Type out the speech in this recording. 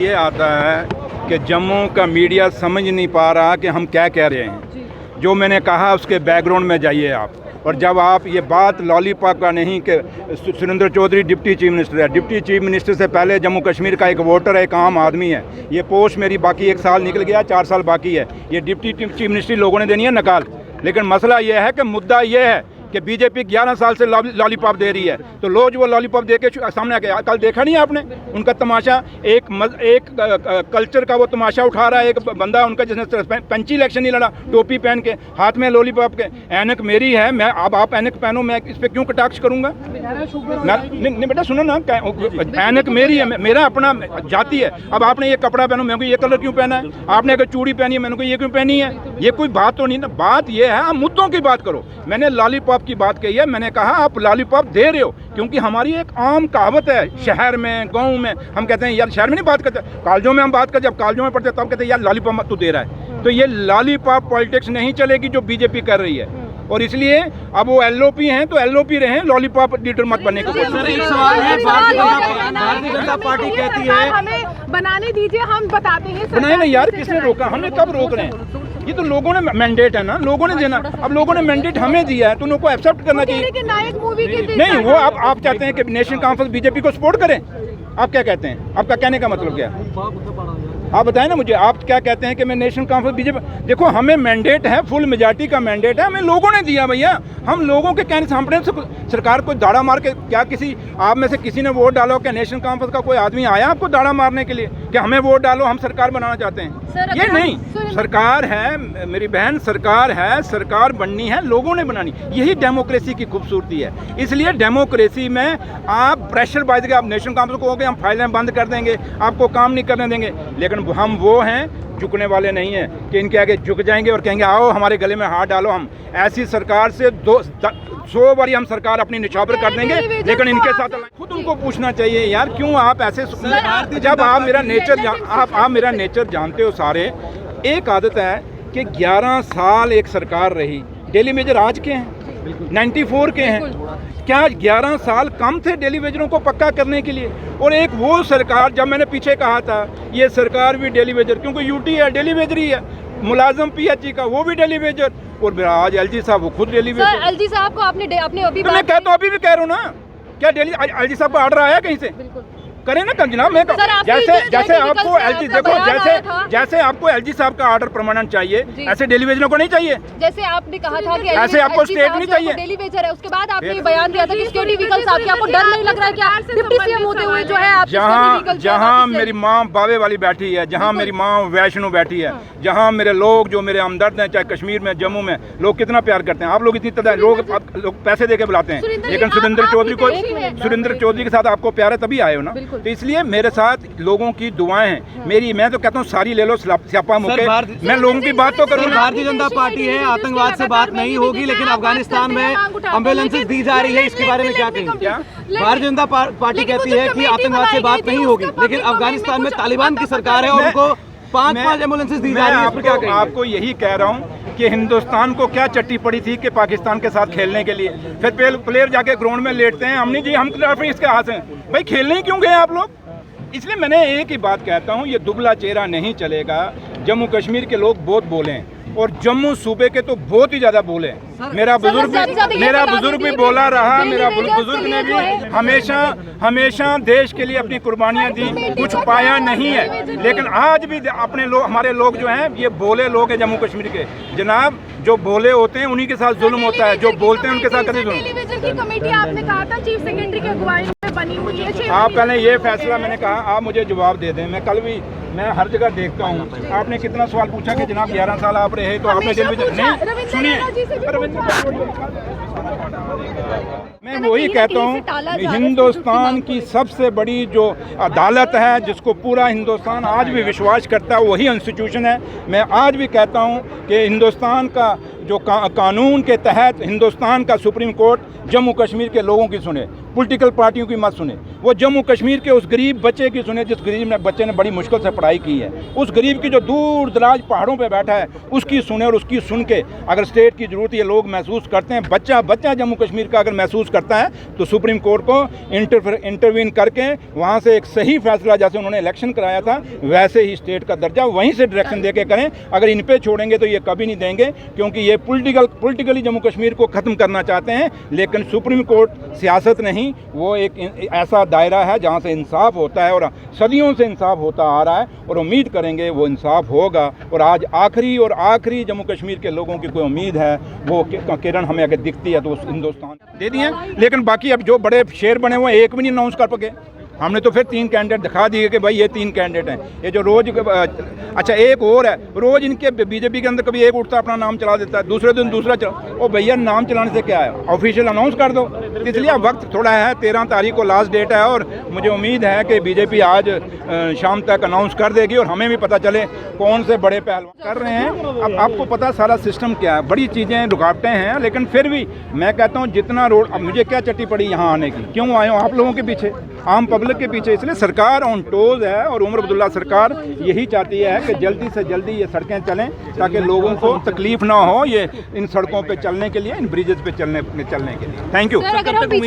ये आता है कि जम्मू का मीडिया समझ नहीं पा रहा कि हम क्या कह रहे हैं। जो मैंने कहा उसके बैकग्राउंड में जाइए आप। और जब आप ये बात लॉलीपॉप का नहीं कि Surendra Choudhary deputy chief minister है, डिप्टी चीफ मिनिस्टर से पहले जम्मू कश्मीर का एक वोटर है, एक आम आदमी है। ये पोस्ट मेरी बाकी 1 साल निकल गया, 4 साल बाकी है। ये डिप्टी चीफ मिनिस्ट्री लोगों ने देनी है नकाल। लेकिन मसला ये है कि मुद्दा ये है कि बीजेपी 11 साल से लॉलीपॉप दे रही है, तो लोग वो लॉलीपॉप दे के सामने आके कल देखा नहीं आपने उनका तमाशा। एक कल्चर का वो तमाशा उठा रहा है एक बंदा उनका, जिसने पंची इलेक्शन नहीं लड़ा, टोपी पहन के, हाथ में लॉलीपॉप के। ऐनक मेरी है, मैं अब आप ऐनक पहनो, मैं इस पर क्यों कटाक्ष करूंगा? नहीं बेटा सुनो ना, ऐनक मेरी है, मेरा अपना जाति है। अब आपने ये कपड़ा पहनो, मेरे को ये कलर क्यों पहना है? आपने अगर चूड़ी पहनी है, मैंने को ये क्यों पहनी है? ये कोई बात तो नहीं ना। बात ये है, आप मुद्दों की बात करो। मैंने लॉलीपॉप की बात कही है, मैंने कहा आप लॉलीपॉप दे रहे हो क्योंकि हमारी एक आम कहावत है, शहर में गांव में हम कहते हैं यार, शहर में नहीं बात करते, कॉलेजों में हम बात करते, जब कॉलेजों में पढ़ते तब कहते हैं यार लॉलीपॉप तू दे रहा है। तो ये लॉलीपॉप पॉलिटिक्स नहीं चलेगी जो बीजेपी कर रही है। और इसलिए अब वो एलओपी हैं तो एलओपी रहे, लॉलीपॉप लीडर मत बनने को। सर एक सवाल है, भारतीय जनता पार्टी कहती है हमें बनाने दीजिए, हम बताते हैं। बनाए ना यार, किसने रोका? हमने कब रोक रहे हैं? ये तो लोगों ने मैंडेट है ना, लोगों ने देना। अब लोगों ने मैंडेट हमें दिया है तो उनको एक्सेप्ट करना चाहिए। नायक मूवी के नहीं, वो आप चाहते हैं कि नेशनल कॉन्फ्रेंस बीजेपी को सपोर्ट करें? आप क्या कहते हैं? आपका कहने का मतलब क्या है? आप बताएं ना मुझे, आप क्या कहते हैं कि मैं नेशनल कॉन्फ्रेंस बीजेपी? देखो हमें मैंडेट है, फुल मेजॉरिटी का मैंडेट है, हमें लोगों ने दिया भैया। हम लोगों के कहने से हमने सरकार को दाड़ा मार के क्या किसी आप में से किसी ने वोट डालो? क्या नेशनल कॉन्फ्रेंस का कोई आदमी आया आपको दाड़ा मारने के लिए कि हमें वोट डालो, हम सरकार बनाना चाहते हैं? ये नहीं, सरकार है मेरी बहन, सरकार है, सरकार बननी है, लोगों ने बनानी। यही डेमोक्रेसी की खूबसूरती है। इसलिए डेमोक्रेसी में आप प्रेशर बाज के आप नेशनल कॉन्फ्रेंस को कहोगे हम फाइलें बंद कर देंगे, आपको काम नहीं करने देंगे। लेकिन हम वो हैं, झुकने वाले नहीं हैं कि इनके आगे झुक जाएंगे और कहेंगे आओ हमारे गले में हाथ डालो। हम ऐसी सरकार से 100 बारी हम सरकार अपनी निछावर कर देंगे, लेकिन इनके साथ खुद उनको पूछना चाहिए यार क्यों आप ऐसे। जब आप मेरा नेचर आप मेरा नेचर जानते हो सारे। एक आदत है कि 11 साल एक सरकार रही, डेली वेजर आज के हैं, 94 के हैं। क्या 11 साल कम थे डेली वेजरों को पक्का करने के लिए? और एक वो सरकार, जब मैंने पीछे कहा था ये सरकार भी डेली वेजर, क्योंकि यूटी है डेली वेजर ही है, मुलाजम पीएचई का वो भी डेली वेजर, और आज एलजी साहब वो खुद डेली वेजर। एलजी साहब को आपने अभी तो मैं कहता हूँ, अभी भी कह रहा हूँ ना, क्या डेली एलजी साहब का ऑर्डर आया कहीं से? करें ना कम जनाब। मैं जैसे आपको एलजी देखो, जैसे आपको एलजी साहब का ऑर्डर परमानेंट चाहिए, ऐसे डेली वेजरों को नहीं चाहिए। जैसे आपने कहा था कि ऐसे आपको स्टेट नहीं चाहिए, डेली वेजर है। उसके बाद आपने ये बयान दिया था कि सिक्योरिटी व्हीकल्स आपके, आपको डर नहीं लग रहा है क्या डिप्टी सीएम होते हुए जो है आप? जहाँ मेरी माँ बावे वाली बैठी है, जहाँ मेरी माँ वैष्णो बैठी है, जहाँ मेरे लोग जो मेरे हमदर्द हैं, चाहे कश्मीर में, जम्मू में, लोग कितना प्यार करते हैं। आप लोग इतनी तरह लोग पैसे दे के बुलाते हैं, लेकिन सुरेंद्र चौधरी के साथ आपको प्यार है तभी आए हो ना। तो इसलिए मेरे साथ लोगों की दुआएं हैं मेरी। मैं तो कहता हूँ सारी ले लो स्यापा मुके, मैं लोगों की बात तो करूँ। भारतीय जनता पार्टी है, आतंकवाद से बात नहीं होगी, लेकिन अफगानिस्तान में एम्बुलेंसेस दी जा रही है, इसके बारे में क्या कहेंगे? भारतीय जनता पार्टी कहती है कि आतंकवाद से बात नहीं होगी, लेकिन अफगानिस्तान में तालिबान की सरकार है और उनको 5 एम्बुलेंसेस दी जा रही है। आपको यही कह रहा हूँ कि हिंदुस्तान को क्या चट्टी पड़ी थी कि पाकिस्तान के साथ खेलने के लिए फिर प्लेयर जाके ग्राउंड में लेटते हैं, हमने जी हम इसके हाथ हैं भाई, खेलने ही क्यों गए आप लोग? इसलिए मैंने एक ही बात कहता हूँ, ये दुबला चेहरा नहीं चलेगा। जम्मू कश्मीर के लोग बहुत बोले हैं और जम्मू सूबे के तो बहुत ही ज़्यादा बोले हैं। मेरा बुजुर्ग भी बोला रहा, मेरा बुजुर्ग ने भी हमेशा देश के लिए अपनी कुर्बानियाँ दी, कुछ पाया नहीं है। लेकिन आज भी अपने लोग, हमारे लोग जो हैं ये बोले लोग हैं जम्मू कश्मीर के। जनाब जो बोले होते हैं उन्हीं के साथ जुल्म होता है, जो बोलते हैं उनके साथ कभी जुल्म। कमेटी आपने कहा था चीफ सेक्रेटरी की अगुवाई में बनी हुई है। आप पहले ये फैसला, मैंने कहा आप मुझे जवाब दे दें। मैं कल भी, मैं हर जगह देखता हूँ, आपने कितना सवाल पूछा कि जनाब 11 साल आप रहे तो आपने जेल में नहीं सुनिए। मैं वही कहता हूँ, हिंदुस्तान की सबसे बड़ी जो अदालत है जिसको पूरा हिंदुस्तान आज भी विश्वास करता है, वही इंस्टीट्यूशन है। मैं आज भी कहता हूँ कि हिंदुस्तान का जो कानून के तहत हिंदुस्तान का सुप्रीम कोर्ट जम्मू कश्मीर के लोगों की सुने। पॉलिटिकल पार्टियों की मत सुने, वो जम्मू कश्मीर के उस गरीब बच्चे की सुने जिस गरीब बच्चे ने बड़ी मुश्किल से पढ़ाई की है, उस गरीब की जो दूर दराज पहाड़ों पे बैठा है उसकी सुने, और उसकी सुन के अगर स्टेट की ज़रूरत ये लोग महसूस करते हैं, बच्चा जम्मू कश्मीर का अगर महसूस करता है तो सुप्रीम कोर्ट को इंटरवीन करके वहाँ से एक सही फैसला, जैसे उन्होंने इलेक्शन कराया था वैसे ही स्टेट का दर्जा वहीं से डायरेक्शन दे के करें। अगर इन पे छोड़ेंगे तो ये कभी नहीं देंगे, क्योंकि ये पॉलिटिकली जम्मू कश्मीर को ख़त्म करना चाहते हैं। लेकिन सुप्रीम कोर्ट सियासत नहीं, वो एक ऐसा दायरा है जहाँ से इंसाफ होता है, और सदियों से इंसाफ होता आ रहा है, और उम्मीद करेंगे वो इंसाफ होगा। और आज आखिरी जम्मू कश्मीर के लोगों की कोई उम्मीद है, वो किरण हमें अगर दिखती है तो उस हिंदुस्तान दे दिए। लेकिन बाकी अब जो बड़े शेर बने हुए एक भी नहीं अनाउंस कर पाए। हमने तो फिर 3 कैंडिडेट दिखा दिए कि भाई ये 3 कैंडिडेट हैं। ये जो रोज़ अच्छा एक और है, रोज़ इनके बीजेपी के अंदर कभी एक उठता अपना नाम चला देता है, दूसरे दिन दूसरा ओ भैया नाम चलाने से क्या है, ऑफिशियल अनाउंस कर दो। इसलिए वक्त थोड़ा है, 13 तारीख को लास्ट डेट है, और मुझे उम्मीद है कि बीजेपी आज शाम तक अनाउंस कर देगी और हमें भी पता चले कौन से बड़े पहलवान कर रहे हैं। अब आपको पता सारा सिस्टम क्या है, बड़ी चीज़ें रुकावटें हैं, लेकिन फिर भी मैं कहता हूँ जितना रोड, अब मुझे क्या चट्टी पड़ी यहाँ आने की, क्यों आए हो आप लोगों के पीछे, आम पब्लिक के पीछे। इसलिए सरकार ऑन टोज है, और उमर अब्दुल्ला सरकार यही चाहती है कि जल्दी से जल्दी ये सड़कें चलें ताकि लोगों को तकलीफ ना हो ये इन सड़कों पे चलने के लिए, इन ब्रिजेस पे चलने के लिए। Thank you.